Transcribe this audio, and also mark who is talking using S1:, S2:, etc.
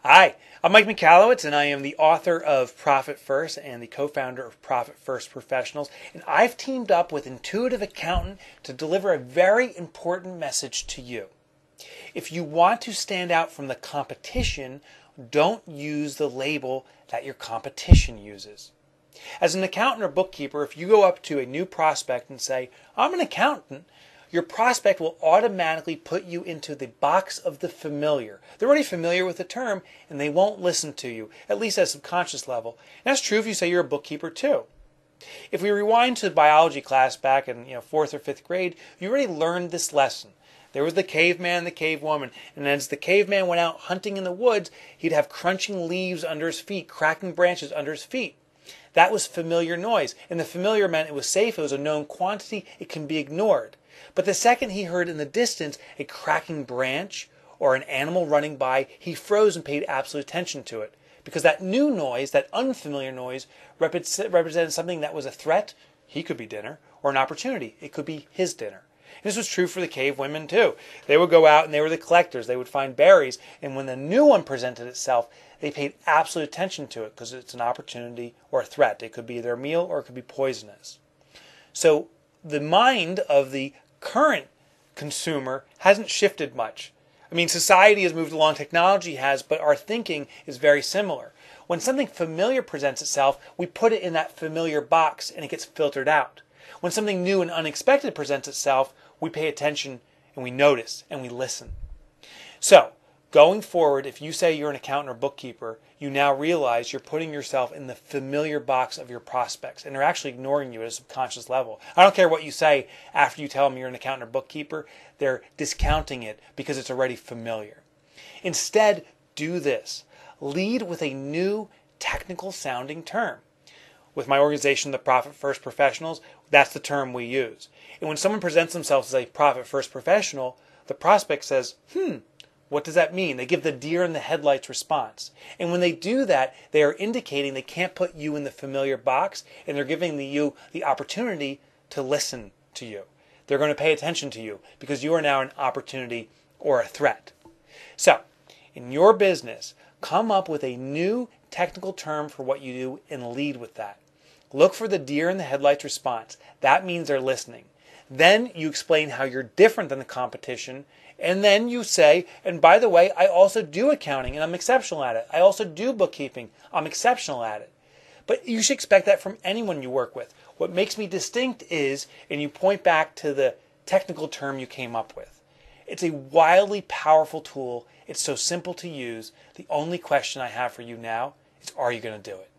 S1: Hi, I'm Mike Michalowicz, and I am the author of Profit First and the co-founder of Profit First Professionals. And I've teamed up with Intuitive Accountant to deliver a very important message to you. If you want to stand out from the competition, don't use the label that your competition uses. As an accountant or bookkeeper, if you go up to a new prospect and say, "I'm an accountant," your prospect will automatically put you into the box of the familiar. They're already familiar with the term and they won't listen to you, at least at a subconscious level. And that's true if you say you're a bookkeeper too. If we rewind to the biology class back in 4th or 5th grade, you already learned this lesson. There was the caveman and the cavewoman, and as the caveman went out hunting in the woods, he'd have crunching leaves under his feet, cracking branches under his feet. That was familiar noise, and the familiar meant it was safe, it was a known quantity, it can be ignored. But the second he heard in the distance a cracking branch or an animal running by, he froze and paid absolute attention to it. Because that new noise, that unfamiliar noise, represented something that was a threat. He could be dinner, or an opportunity. It could be his dinner. And this was true for the cave women too. They would go out and they were the collectors. They would find berries. And when the new one presented itself, they paid absolute attention to it because it's an opportunity or a threat. It could be their meal or it could be poisonous. So the mind of the current consumer hasn't shifted much. I mean, society has moved along, technology has, but our thinking is very similar. When something familiar presents itself, we put it in that familiar box and it gets filtered out. When something new and unexpected presents itself, we pay attention and we notice and we listen. So, going forward, if you say you're an accountant or bookkeeper, you now realize you're putting yourself in the familiar box of your prospects, and they're actually ignoring you at a subconscious level. I don't care what you say after you tell them you're an accountant or bookkeeper, they're discounting it because it's already familiar. Instead, do this. Lead with a new technical sounding term. With my organization, the Profit First Professionals, that's the term we use. And when someone presents themselves as a Profit First Professional, the prospect says, what does that mean? They give the deer in the headlights response. And when they do that, they are indicating they can't put you in the familiar box, and they're giving you the opportunity to listen to you. They're going to pay attention to you because you are now an opportunity or a threat. So, in your business, come up with a new technical term for what you do and lead with that. Look for the deer in the headlights response. That means they're listening. Then you explain how you're different than the competition. And then you say, and by the way, I also do accounting and I'm exceptional at it. I also do bookkeeping. I'm exceptional at it. But you should expect that from anyone you work with. What makes me distinct is, and you point back to the technical term you came up with. It's a wildly powerful tool. It's so simple to use. The only question I have for you now is, are you going to do it?